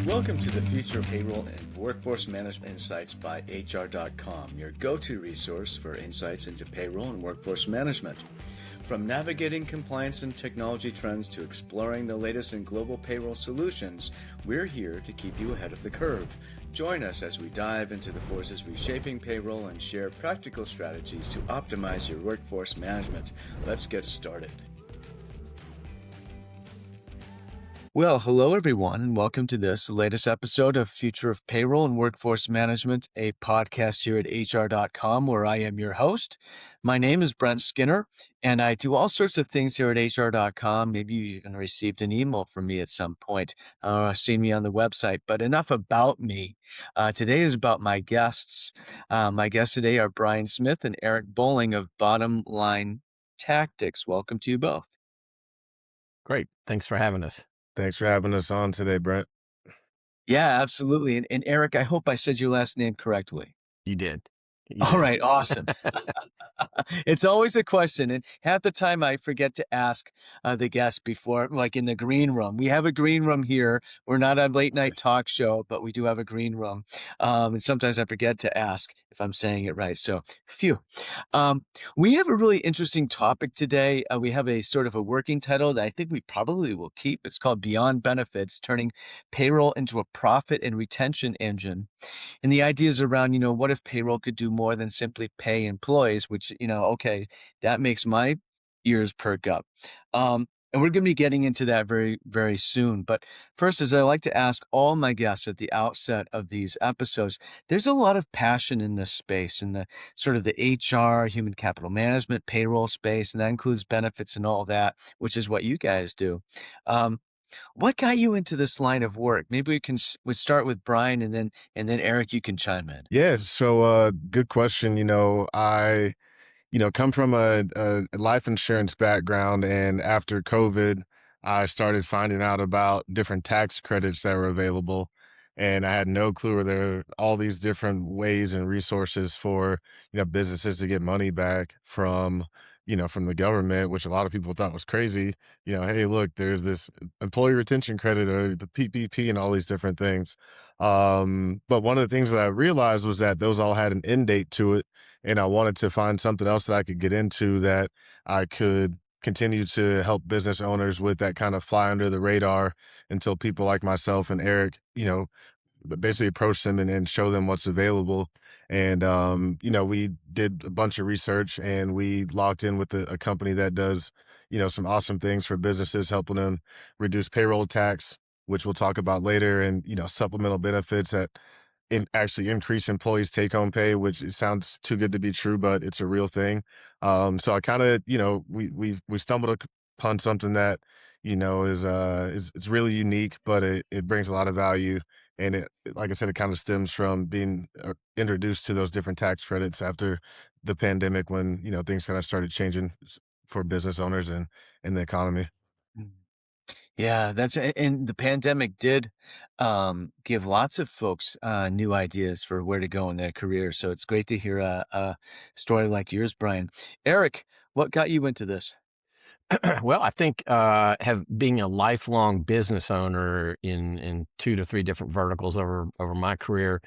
Welcome to the future of payroll and workforce management insights by HR.com, your go-to resource for insights into payroll and workforce management. From navigating compliance and technology trends to exploring the latest in global payroll solutions, we're here to keep you ahead of the curve. Join us as we dive into the forces reshaping payroll and share practical strategies to optimize your workforce management. Let's get started. Well, hello everyone, and welcome to this latest episode of Future of Payroll and Workforce Management, a podcast here at HR.com where I am your host. My name is Brent Skinner, and I do all sorts of things here at HR.com. Maybe you even received an email from me at some point, seen me on the website, but enough about me. Today is about my guests. My guests today are Brian Smith and Eric Boling of BottomLine Tactics. Welcome to you both. Great. Thanks for having us. Thanks for having us on today, Brent. Yeah, absolutely. And Eric, I hope I said your last name correctly. You did. All right, awesome. It's always a question, and half the time I forget to ask the guest before, like in the green room. We have a green room here. We're not a late night talk show, but we do have a green room. And sometimes I forget to ask if I'm saying it right. So, phew. We have a really interesting topic today. We have a sort of a working title that I think we probably will keep. It's called Beyond Benefits, Turning Payroll into a Profit and Retention Engine. And the idea is around, what if payroll could do more than simply pay employees, which, okay, that makes my ears perk up. And we're going to be getting into that very, very soon. But first, as I like to ask all my guests at the outset of these episodes, there's a lot of passion in this space, in the sort of the HR, human capital management, payroll space, and that includes benefits and all that, which is what you guys do. What got you into this line of work? Maybe we start with Brian, and then Eric, you can chime in. Yeah, so good question. I come from a life insurance background, and after COVID, I started finding out about different tax credits that were available, and I had no clue there are all these different ways and resources for businesses to get money back from from the government, which a lot of people thought was crazy. Hey, look, there's this employee retention credit or the PPP and all these different things. But one of the things that I realized was that those all had an end date to it. And I wanted to find something else that I could get into that I could continue to help business owners with, that kind of fly under the radar until people like myself and Eric, basically approach them and show them what's available. And, we did a bunch of research and we locked in with a company that does, some awesome things for businesses, helping them reduce payroll tax, which we'll talk about later, and, supplemental benefits that actually increase employees' take-home pay, which it sounds too good to be true, but it's a real thing. So I kind of, we stumbled upon something that, is it's really unique, but it brings a lot of value. And it, like I said, it kind of stems from being introduced to those different tax credits after the pandemic, when, things kind of started changing for business owners and the economy. Yeah, and the pandemic did give lots of folks new ideas for where to go in their career. So it's great to hear a story like yours, Brian. Eric, what got you into this? Well, I think being a lifelong business owner in 2 to 3 different verticals over my career,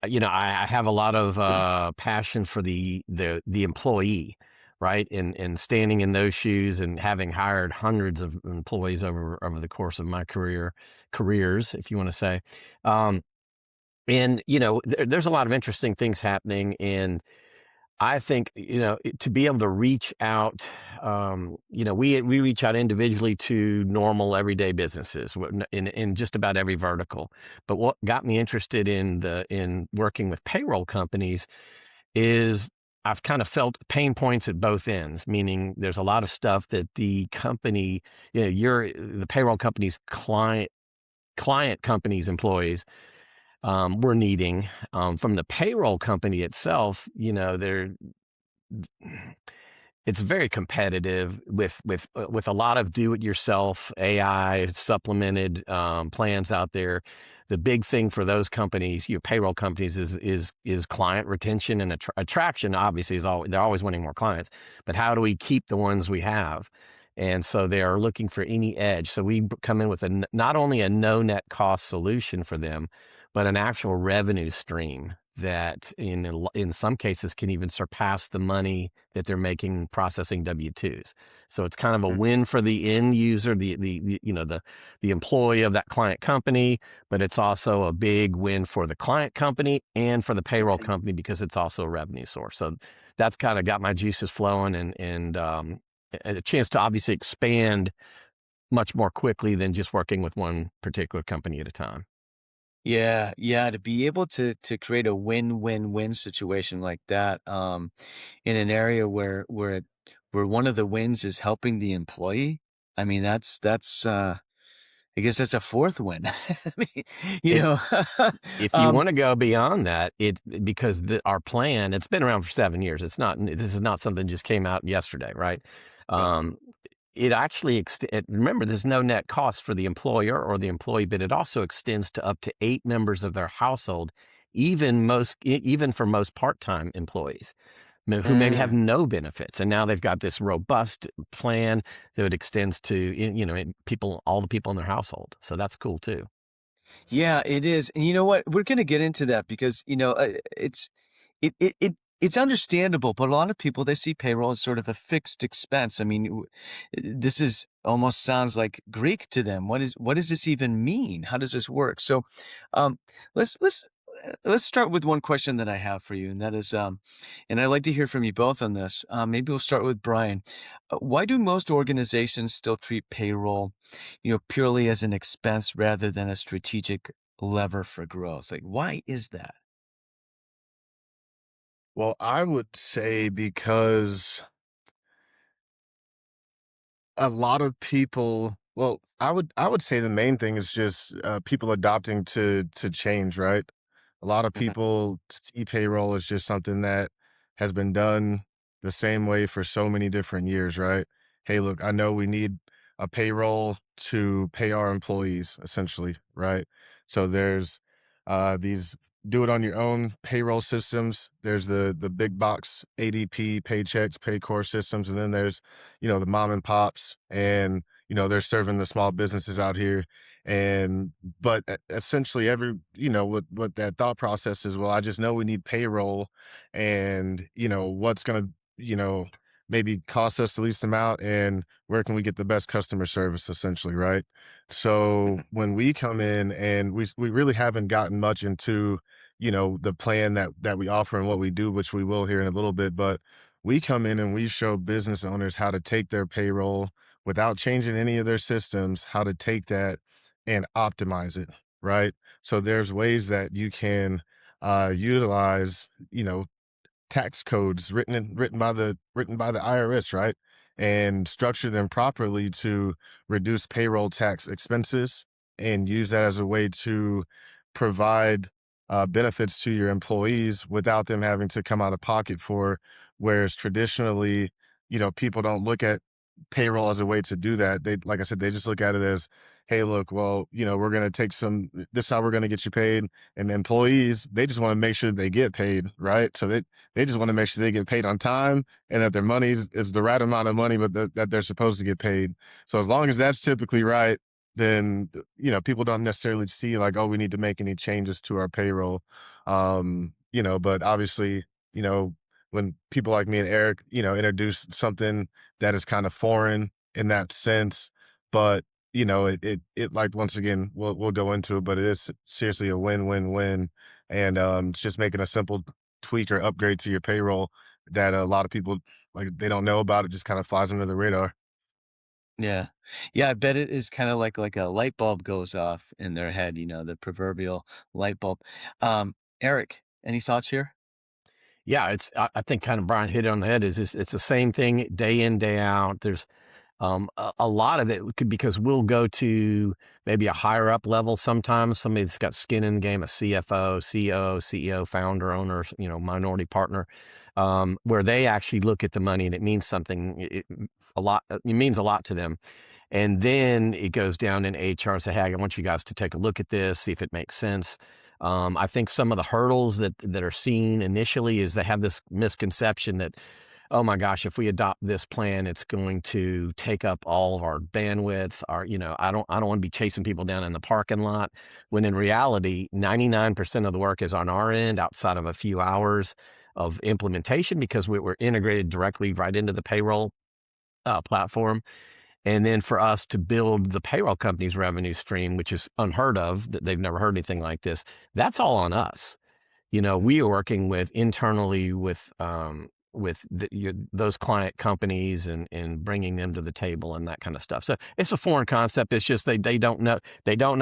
I have a lot of passion for the employee, right? And standing in those shoes and having hired hundreds of employees over the course of my careers, if you want to say. And there's a lot of interesting things happening, and I think, to be able to reach out, we reach out individually to normal everyday businesses in just about every vertical. But what got me interested in working with payroll companies is I've kind of felt pain points at both ends, meaning there's a lot of stuff that the company, the payroll company's client company's employees we're needing from the payroll company itself. It's very competitive with a lot of do-it-yourself AI supplemented plans out there. The big thing for those companies, payroll companies, is client retention and attraction. Obviously, they're always winning more clients, but how do we keep the ones we have? And so they are looking for any edge. So we come in with not only a no net cost solution for them, but an actual revenue stream that in some cases can even surpass the money that they're making processing W-2s. So it's kind of a win for the end user, the employee of that client company, but it's also a big win for the client company and for the payroll company because it's also a revenue source. So that's kind of got my juices flowing and a chance to obviously expand much more quickly than just working with one particular company at a time. Yeah, yeah, to be able to create a win-win-win situation like that, in an area where one of the wins is helping the employee. I mean, I guess that's a fourth win. I mean, you If know, if you um, want to go beyond that, because our plan, it's been around for 7 years. This is not something that just came out yesterday, right? right. Um, it actually remember, there's no net cost for the employer or the employee, but it also extends to up to 8 members of their household, even for most part-time employees who maybe have Mm. no benefits. And now they've got this robust plan that extends to, all the people in their household. So that's cool too. Yeah, it is. And you know what? We're going to get into that because, it's understandable, but a lot of people, they see payroll as sort of a fixed expense. I mean, this is almost sounds like Greek to them. What does this even mean? How does this work? So, um, let's start with one question that I have for you, and that is, and I'd like to hear from you both on this. Maybe we'll start with Brian. Why do most organizations still treat payroll, purely as an expense rather than a strategic lever for growth? Like, why is that? Well, I would say because a lot of people, well, I would say the main thing is just people adopting to change, right? A lot of Mhm. people see payroll as just something that has been done the same way for so many different years, right? Hey, look, I know we need a payroll to pay our employees, essentially, right? So there's these do it on your own payroll systems. There's the big box ADP, paychecks, Paycor systems, and then there's the mom and pops, and they're serving the small businesses out here. And but essentially every what that thought process is, well, I just know we need payroll, and what's going to maybe cost us the least amount, and where can we get the best customer service, essentially, right? So when we come in, and we really haven't gotten much into the plan that we offer and what we do, which we will here in a little bit, but we come in and we show business owners how to take their payroll without changing any of their systems, how to take that and optimize it, right? So there's ways that you can utilize, tax codes written by the IRS, right? And structure them properly to reduce payroll tax expenses, and use that as a way to provide benefits to your employees without them having to come out of pocket for. Whereas traditionally, people don't look at payroll as a way to do that. They, like I said, they just look at it as, hey, look, well, we're going to take this is how we're going to get you paid. And employees, they just want to make sure they get paid, right? So they just want to make sure they get paid on time, and that their money is the right amount of money, but that they're supposed to get paid. So as long as that's typically right, then people don't necessarily see like, oh, we need to make any changes to our payroll. But obviously, you know, when people like me and Eric, introduce something that is kind of foreign in that sense, but it like, once again, we'll go into it, but it is seriously a win-win-win. And it's just making a simple tweak or upgrade to your payroll that a lot of people, like, they don't know about. It just kind of flies under the radar. Yeah. Yeah, I bet it is kinda like a light bulb goes off in their head, the proverbial light bulb. Eric, any thoughts here? Yeah, I think kind of Brian hit it on the head. It's the same thing day in, day out. There's a lot of it could, because we'll go to maybe a higher up level sometimes, somebody that's got skin in the game, a CFO, COO, CEO, founder, owner, minority partner, where they actually look at the money and it means something, a lot. It means a lot to them. And then it goes down in HR and say, hey, I want you guys to take a look at this, see if it makes sense. I think some of the hurdles that are seen initially is they have this misconception that oh my gosh, if we adopt this plan, it's going to take up all of our bandwidth. I don't want to be chasing people down in the parking lot. When in reality, 99% of the work is on our end outside of a few hours of implementation because we're integrated directly right into the payroll platform. And then for us to build the payroll company's revenue stream, which is unheard of, that they've never heard anything like this, that's all on us. We are working internally with those client companies and bringing them to the table and that kind of stuff. So it's a foreign concept. It's just they don't know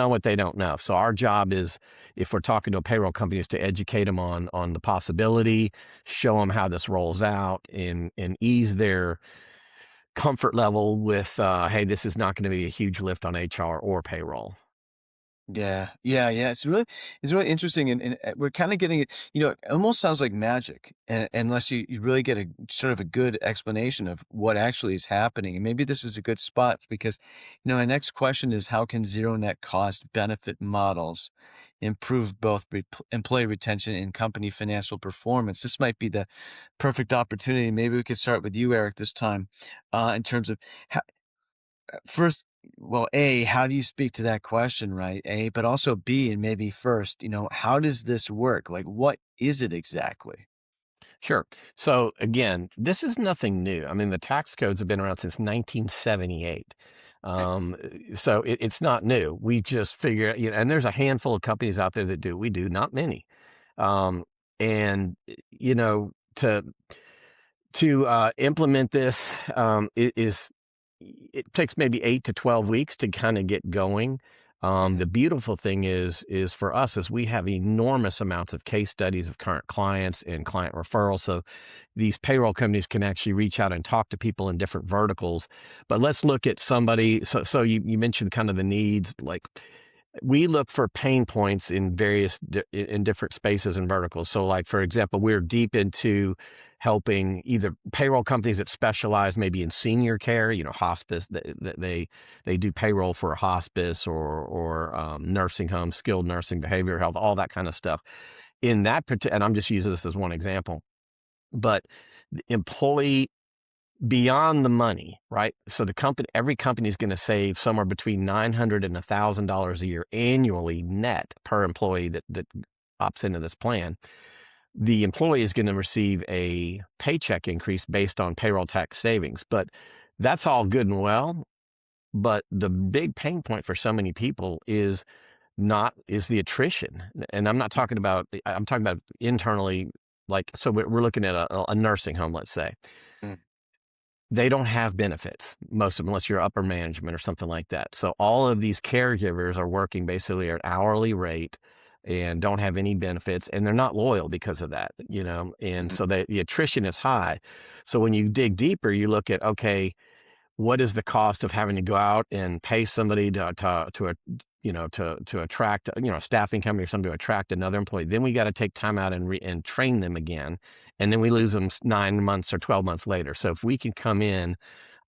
what they don't know. So our job is, if we're talking to a payroll company, is to educate them on the possibility, show them how this rolls out, and ease their comfort level with, hey, this is not going to be a huge lift on HR or payroll. Yeah, yeah, yeah. It's really interesting, and we're kind of getting it. It almost sounds like magic, unless you really get a sort of a good explanation of what actually is happening. And maybe this is a good spot because, my next question is, how can zero net cost benefit models improve both employee retention and company financial performance? This might be the perfect opportunity. Maybe we could start with you, Eric, this time, in terms of first, well, A, how do you speak to that question, right? A, but also B, and maybe first, how does this work? Like, what is it exactly? Sure. So again, this is nothing new. I mean, the tax codes have been around since 1978. So it's not new. We just figure, and there's a handful of companies out there that do. We do, not many. And to implement this, it takes maybe 8 to 12 weeks to kind of get going. Mhm. The beautiful thing is for us is we have enormous amounts of case studies of current clients and client referrals. So these payroll companies can actually reach out and talk to people in different verticals. But let's look at somebody. So you mentioned kind of the needs. Like, we look for pain points in in different spaces and verticals. So like, for example, we're deep into helping either payroll companies that specialize maybe in senior care, hospice, they do payroll for a hospice or nursing home, skilled nursing, behavioral health, all that kind of stuff. And I'm just using this as one example, but the employee, beyond the money, right? So every company is going to save somewhere between $900 and $1,000 a year annually net per employee that opts into this plan. The employee is going to receive a paycheck increase based on payroll tax savings, but that's all good and well. But the big pain point for so many people is the attrition. And I'm talking about internally. Like, so we're looking at a nursing home, let's say. Mm. They don't have benefits, most of them, unless you're upper management or something like that. So all of these caregivers are working basically at an hourly rate and don't have any benefits, and they're not loyal because of that, and Mhm. so the attrition is high. So when you dig deeper, you look at, okay, what is the cost of having to go out and pay somebody to attract, a staffing company or somebody to attract another employee? Then we got to take time out and train them again. And then we lose them 9 months or 12 months later. So if we can come in,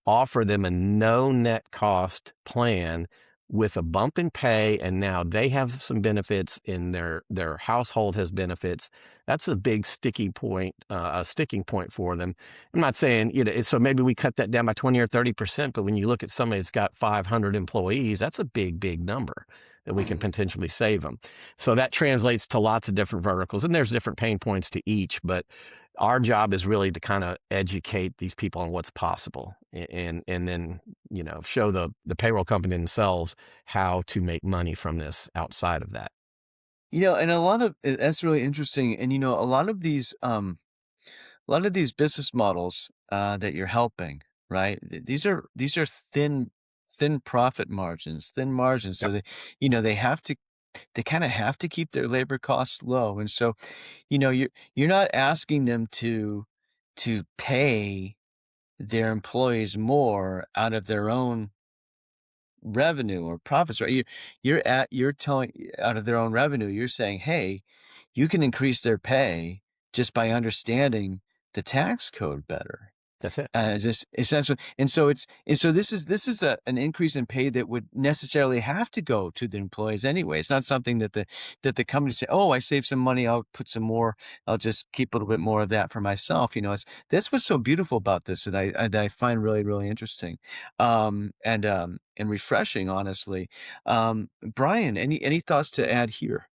offer them a no net cost plan with a bump in pay, and now they have some benefits in their household has benefits. That's a big sticking point for them. I'm not saying, so maybe we cut that down by 20 or 30%, but when you look at somebody that's got 500 employees, that's a big number that we can Mhm. potentially save them. So that translates to lots of different verticals, and there's different pain points to each, but our job is really to kind of educate these people on what's possible, and then, show the payroll company themselves how to make money from this outside of that. And that's really interesting. And a lot of these business models that you're helping, right? These are thin profit margins, thin margins. So Yep. they kind of have to keep their labor costs low. And so, you're not asking them to pay their employees more out of their own revenue or profits, right? You're telling out of their own revenue, you're saying, hey, you can increase their pay just by understanding the tax code better. That's it. Just essentially, and so this is an increase in pay that would necessarily have to go to the employees anyway. It's not something that the company say, oh, I saved some money, I'll put some more, I'll just keep a little bit more of that for myself. It's that's what's so beautiful about this that I find really really interesting, and refreshing, honestly. Brian, any thoughts to add here?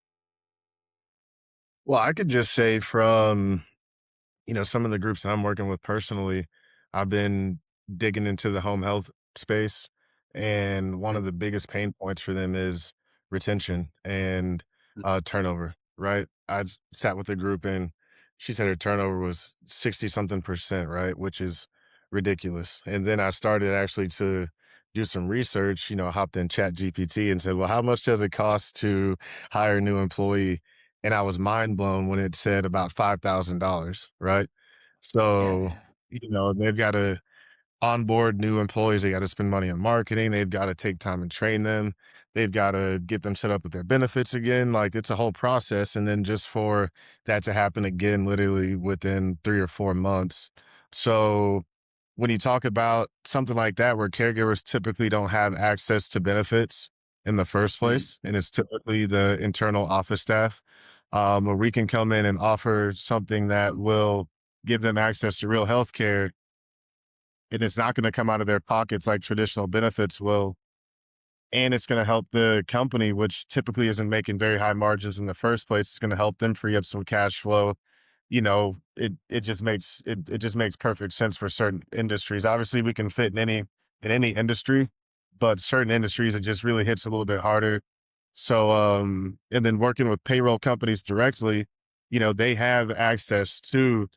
Well, I could just say from, some of the groups that I'm working with personally, I've been digging into the home health space. And one Yeah. of the biggest pain points for them is retention and turnover, right? Sat with a group and she said her turnover was 60 something percent, right? Which is ridiculous. And then I started actually to do some research, hopped in Chat GPT and said, well, how much does it cost to hire a new employee? And I was mind blown when it said about $5,000, right? Yeah, So, yeah. they've got to onboard new employees. They got to spend money on marketing. They've got to take time and train them. They've got to get them set up with their benefits again. Like it's a whole process. And then just for that to happen again, literally within 3 or 4 months. So when you talk about something like that, where caregivers typically don't have access to benefits in the first Mm, place, and it's typically the internal office staff, where we can come in and offer something that will give them access to real health care, and it's not going to come out of their pockets like traditional benefits will. And it's going to help the company, which typically isn't making very high margins in the first place. It's going to help them free up some cash flow. It just makes perfect sense for certain industries. Obviously, we can fit in any industry, but certain industries it just really hits a little bit harder. So, and then working with payroll companies directly, they have access to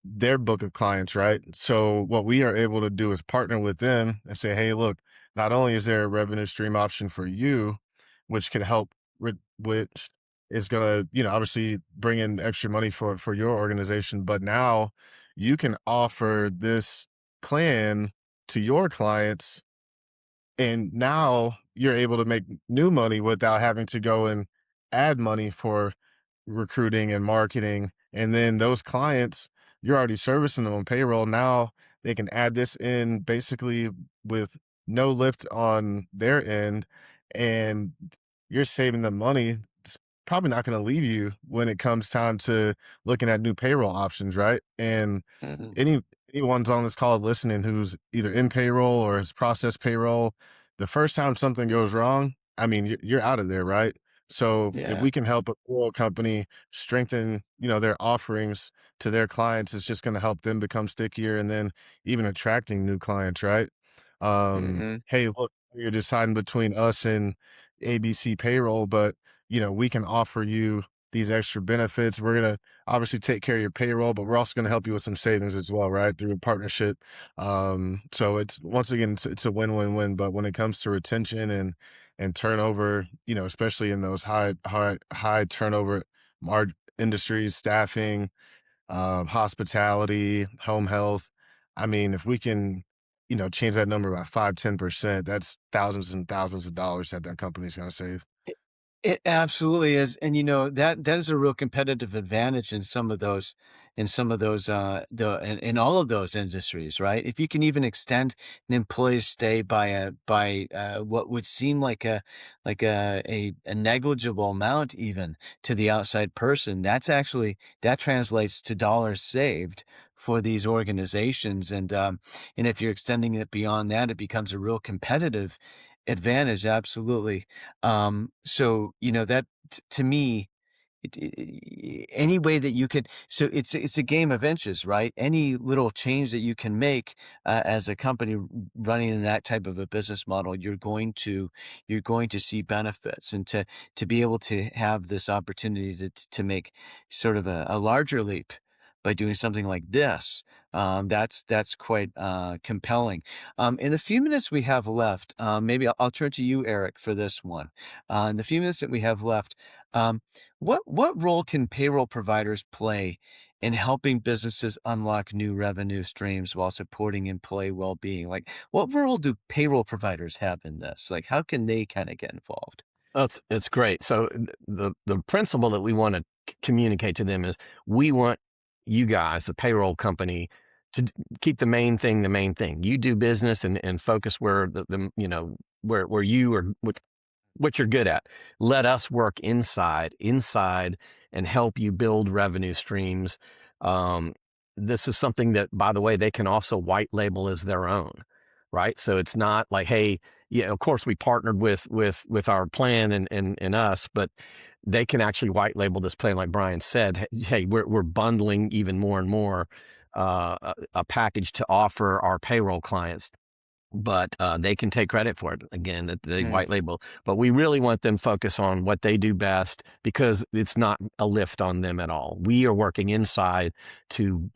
their book of clients, right? So what we are able to do is partner with them and say, hey, look, not only is there a revenue stream option for you, which can help which is going to, obviously bring in extra money for your organization, but now you can offer this plan to your clients, and now you're able to make new money without having to go and add money for recruiting and marketing. And then those clients, you're already servicing them on payroll. Now they can add this in basically with no lift on their end, and you're saving them money. It's probably not going to leave you when it comes time to looking at new payroll options, right? And mhm. any anyone's on this call listening who's either in payroll or has processed payroll, the first time something goes wrong, I mean, you're out of there, right? So if Yeah. we can help a payroll company strengthen, their offerings to their clients, it's just going to help them become stickier, and then even attracting new clients, right? Mhm. Hey, look, you're deciding between us and ABC payroll, but we can offer you these extra benefits. We're gonna obviously take care of your payroll, but we're also gonna help you with some savings as well, right? Through a partnership. So it's once again it's a win-win-win. But when it comes to retention and turnover, especially in those high turnover industries, staffing, hospitality, home health. I mean, if we can, change that number by 5, 10%, that's thousands and thousands of dollars that company's gonna save. It absolutely is, and that is a real competitive advantage in some of those in all of those industries, right? If you can even extend an employee's stay by what would seem like a negligible amount even to the outside person, that translates to dollars saved for these organizations, and if you're extending it beyond that, it becomes a real competitive advantage. Absolutely. So that to me, any way that you could, so it's a game of inches, right? Any little change that you can make as a company running in that type of a business model, you're going to see benefits, and to be able to have this opportunity to make sort of a larger leap by doing something like this. That's quite compelling. In the few minutes we have left, maybe I'll turn to you, Eric, for this one. In the few minutes that we have left, what role can payroll providers play in helping businesses unlock new revenue streams while supporting employee well-being? Like, what role do payroll providers have in this? Like, how can they kind of get involved? Well, it's great. So the principle that we want to communicate to them is we want you guys, the payroll company, to keep the main thing the main thing. You do business and focus where where you are, what you're good at. Let us work inside and help you build revenue streams. This is something that, by the way, they can also white label as their own, right? So it's not like, hey, yeah, of course we partnered with our plan and us, but they can actually white label this plan, like Brian said. Hey, we're bundling even more and more a package to offer our payroll clients, but they can take credit for it again, that they white label. But we really want them focus on what they do best, because it's not a lift on them at all. We are working inside to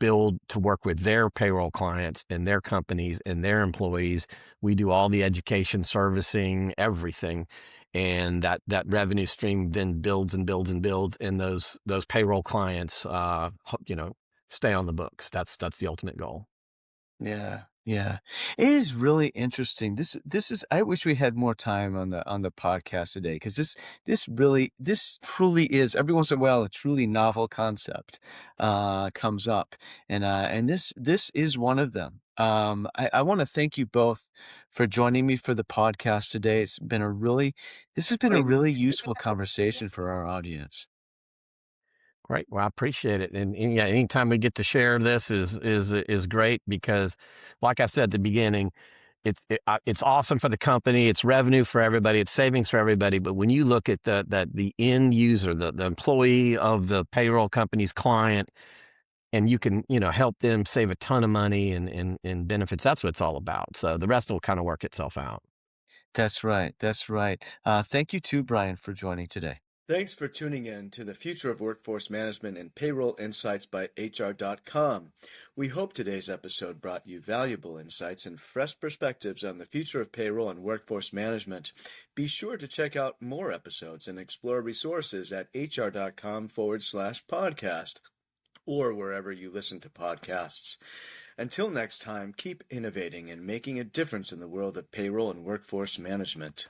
work with their payroll clients and their companies and their employees. We do all the education, servicing, everything. And that revenue stream then builds and builds and builds, and those payroll clients stay on the books. That's the ultimate goal. Yeah. Yeah. It is really interesting. This is, I wish we had more time on the podcast today, because this truly is, every once in a while, a truly novel concept comes up. And this is one of them. I want to thank you both for joining me for the podcast today. This has been a really useful conversation for our audience. Great. Well, I appreciate it. And yeah, anytime we get to share this is great, because like I said at the beginning, it's awesome for the company. It's revenue for everybody. It's savings for everybody. But when you look at the end user, the employee of the payroll company's client, and you can, help them save a ton of money and benefits, that's what it's all about. So the rest will kind of work itself out. That's right. That's right. Thank you too, Brian, for joining today. Thanks for tuning in to the Future of Workforce Management and Payroll Insights by HR.com. We hope today's episode brought you valuable insights and fresh perspectives on the future of payroll and workforce management. Be sure to check out more episodes and explore resources at HR.com/podcast or wherever you listen to podcasts. Until next time, keep innovating and making a difference in the world of payroll and workforce management.